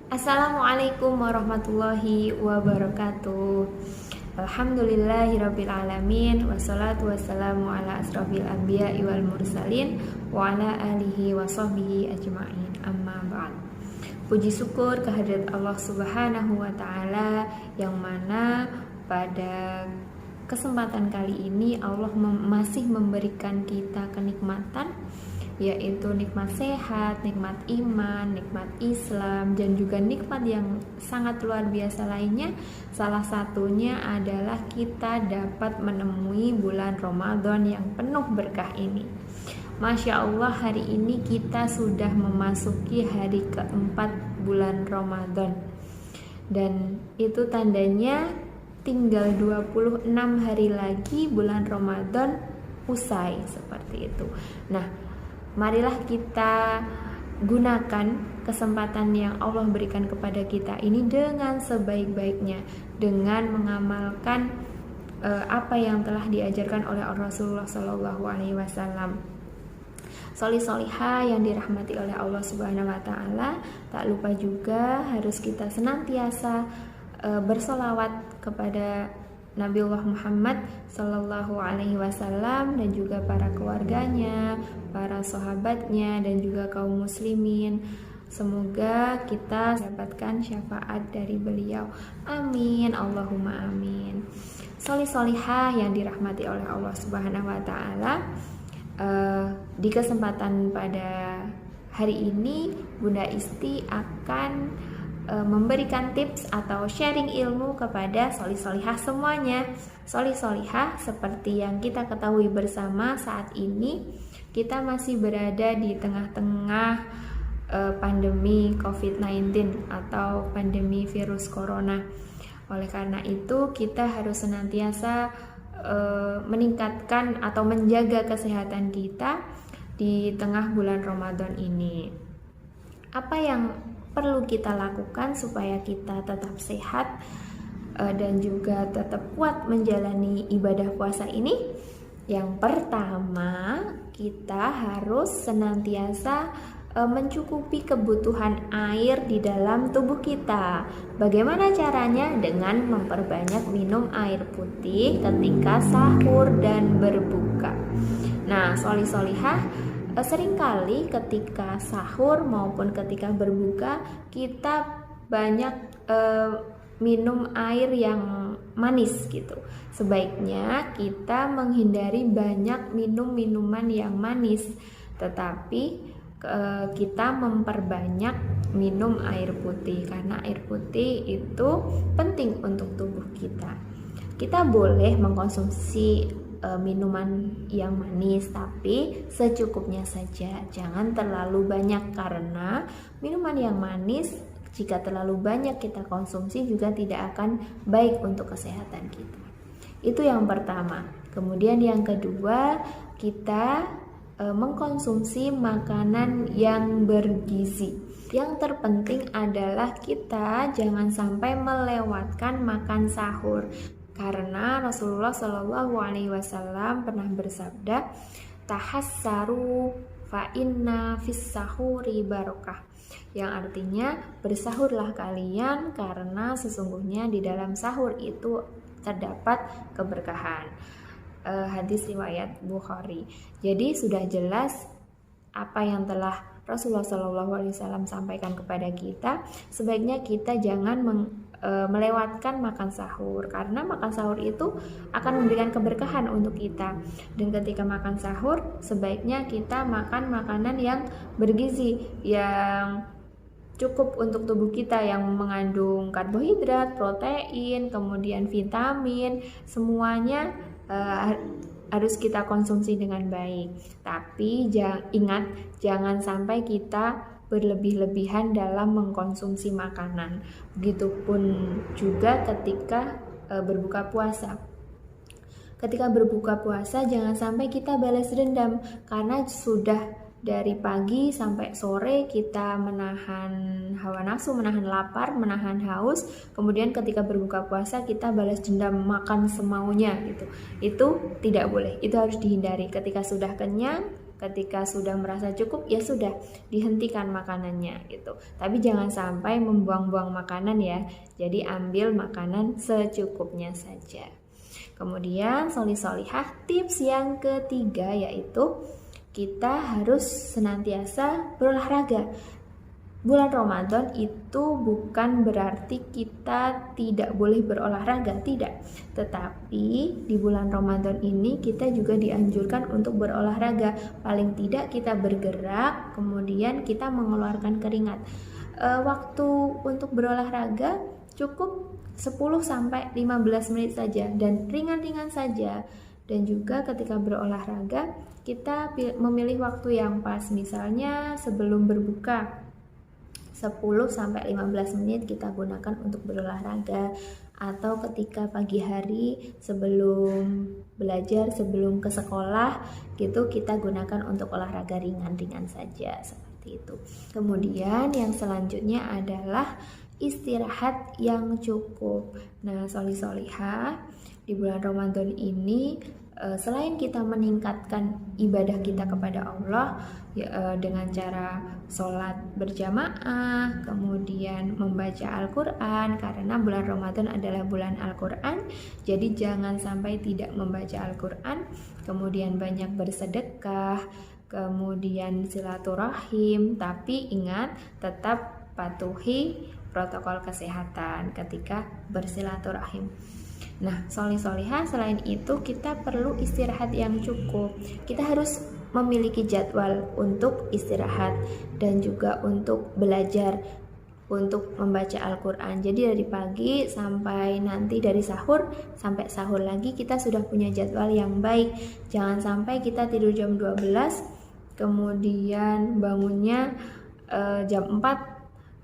Assalamualaikum warahmatullahi wabarakatuh. Alhamdulillahirabbil alamin, wassalatu wassalamu ala asrofil anbiya'i wal mursalin wa ala alihi wa sahbihi ajma'in. Amma ba'd. Puji syukur kehadirat Allah Subhanahu wa taala yang mana pada kesempatan kali ini Allah masih memberikan kita kenikmatan, yaitu nikmat sehat, nikmat iman, nikmat Islam, dan juga nikmat yang sangat luar biasa lainnya. Salah satunya adalah kita dapat menemui bulan Ramadan yang penuh berkah ini. Masya Allah, hari ini kita sudah memasuki hari keempat bulan Ramadan, dan itu tandanya tinggal 26 hari lagi bulan Ramadan usai, seperti itu. Nah, marilah kita gunakan kesempatan yang Allah berikan kepada kita ini dengan sebaik-baiknya, dengan mengamalkan apa yang telah diajarkan oleh Rasulullah SAW. Solih-solihah yang dirahmati oleh Allah Subhanahu wa taala, tak lupa juga harus kita senantiasa bersolawat kepada Nabiullah Muhammad Sallallahu Alaihi Wasallam dan juga para keluarganya, para sahabatnya, dan juga kaum muslimin. Semoga kita dapatkan syafaat dari beliau. Amin, Allahumma amin. Solih-solihah yang dirahmati oleh Allah Subhanahu Wa Taala, di kesempatan pada hari ini Bunda Isti akan memberikan tips atau sharing ilmu kepada solih-solihah semuanya. Solih-solihah, seperti yang kita ketahui bersama, saat ini kita masih berada di tengah-tengah pandemi COVID-19 atau pandemi virus corona. Oleh karena itu, kita harus senantiasa meningkatkan atau menjaga kesehatan kita di tengah bulan Ramadan ini. Apa yang perlu kita lakukan supaya kita tetap sehat dan juga tetap kuat menjalani ibadah puasa ini? Yang pertama, kita harus senantiasa mencukupi kebutuhan air di dalam tubuh kita. Bagaimana caranya? Dengan memperbanyak minum air putih ketika sahur dan berbuka. Nah, solih-solihah, seringkali ketika sahur maupun ketika berbuka kita banyak minum air yang manis gitu. Sebaiknya kita menghindari banyak minum minuman yang manis, tetapi kita memperbanyak minum air putih, karena air putih itu penting untuk tubuh kita. Kita boleh mengkonsumsi minuman yang manis, tapi secukupnya saja, jangan terlalu banyak, karena minuman yang manis jika terlalu banyak kita konsumsi juga tidak akan baik untuk kesehatan kita. Itu yang pertama. Kemudian yang kedua, kita mengkonsumsi makanan yang bergizi. Yang terpenting adalah kita jangan sampai melewatkan makan sahur, karena Rasulullah Shallallahu Alaihi Wasallam pernah bersabda, tahassaru fa inna fis sahuri barokah, yang artinya bersahurlah kalian karena sesungguhnya di dalam sahur itu terdapat keberkahan. Hadis riwayat Bukhari. Jadi sudah jelas apa yang telah Rasulullah SAW sampaikan kepada kita. Sebaiknya kita jangan melewatkan makan sahur, karena makan sahur itu akan memberikan keberkahan untuk kita. Dan ketika makan sahur, sebaiknya kita makan makanan yang bergizi, yang cukup untuk tubuh kita, yang mengandung karbohidrat, protein, kemudian vitamin, semuanya harus kita konsumsi dengan baik. Tapi ingat, jangan sampai kita berlebih-lebihan dalam mengkonsumsi makanan. Begitupun juga ketika berbuka puasa. Ketika berbuka puasa jangan sampai kita balas dendam, karena sudah dari pagi sampai sore kita menahan hawa nafsu, menahan lapar, menahan haus, kemudian ketika berbuka puasa kita balas dendam makan semaunya gitu. Itu tidak boleh, itu harus dihindari. Ketika sudah kenyang, ketika sudah merasa cukup, ya sudah dihentikan makanannya gitu. Tapi jangan sampai membuang-buang makanan ya. Jadi ambil makanan secukupnya saja. Kemudian solihah, tips yang ketiga yaitu kita harus senantiasa berolahraga. Bulan Ramadan itu bukan berarti kita tidak boleh berolahraga, tidak. Tetapi di bulan Ramadan ini kita juga dianjurkan untuk berolahraga. Paling tidak kita bergerak, kemudian kita mengeluarkan keringat. Waktu untuk berolahraga cukup 10-15 menit saja dan ringan-ringan saja. Dan juga ketika berolahraga kita memilih waktu yang pas, misalnya sebelum berbuka 10-15 menit kita gunakan untuk berolahraga, atau ketika pagi hari sebelum belajar, sebelum ke sekolah gitu kita gunakan untuk olahraga ringan-ringan saja seperti itu. Kemudian yang selanjutnya adalah istirahat yang cukup. Nah, solihah di bulan Ramadan ini selain kita meningkatkan ibadah kita kepada Allah dengan cara sholat berjamaah, kemudian membaca Al-Quran, karena bulan Ramadan adalah bulan Al-Quran, jadi jangan sampai tidak membaca Al-Quran, kemudian banyak bersedekah, kemudian silaturahim, tapi ingat tetap patuhi protokol kesehatan ketika bersilaturahim. Nah, solihah selain itu kita perlu istirahat yang cukup. Kita harus memiliki jadwal untuk istirahat dan juga untuk belajar, untuk membaca Al-Quran. Jadi dari pagi sampai nanti dari sahur sampai sahur lagi kita sudah punya jadwal yang baik. Jangan sampai kita tidur jam 12 kemudian bangunnya jam 4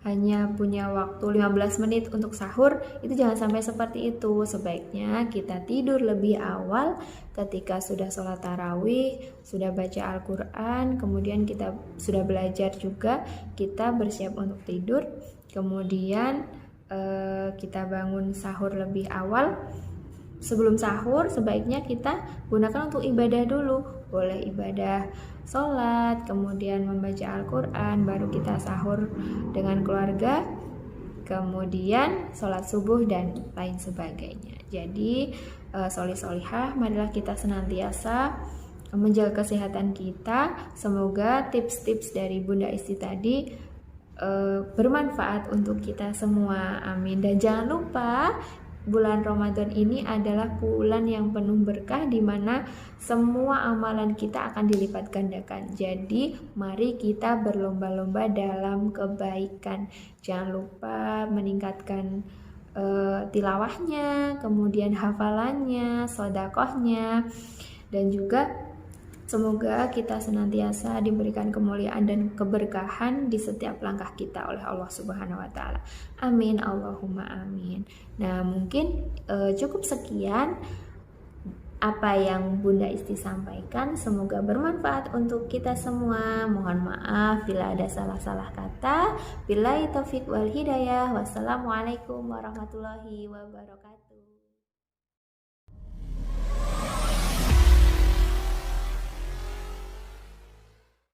hanya punya waktu 15 menit untuk sahur. Itu jangan sampai seperti itu. Sebaiknya kita tidur lebih awal ketika sudah sholat tarawih, sudah baca Al-Quran, kemudian kita sudah belajar juga, kita bersiap untuk tidur, kemudian kita bangun sahur lebih awal. Sebelum sahur sebaiknya kita gunakan untuk ibadah dulu. Boleh ibadah sholat, kemudian membaca Al-Quran, baru kita sahur dengan keluarga, kemudian sholat subuh dan lain sebagainya. Jadi solihah, marilah kita senantiasa menjaga kesehatan kita. Semoga tips-tips dari Bunda Isti tadi bermanfaat untuk kita semua. Amin. Dan jangan lupa bulan Ramadan ini adalah bulan yang penuh berkah, di mana semua amalan kita akan dilipat gandakan. Jadi mari kita berlomba-lomba dalam kebaikan. Jangan lupa meningkatkan tilawahnya, kemudian hafalannya, sedekahnya, dan juga semoga kita senantiasa diberikan kemuliaan dan keberkahan di setiap langkah kita oleh Allah Subhanahu wa Ta'ala. Amin, Allahumma amin. Nah, mungkin cukup sekian apa yang Bunda Isti sampaikan. Semoga bermanfaat untuk kita semua. Mohon maaf bila ada salah-salah kata. Billahi taufik wal hidayah. Wassalamualaikum warahmatullahi wabarakatuh.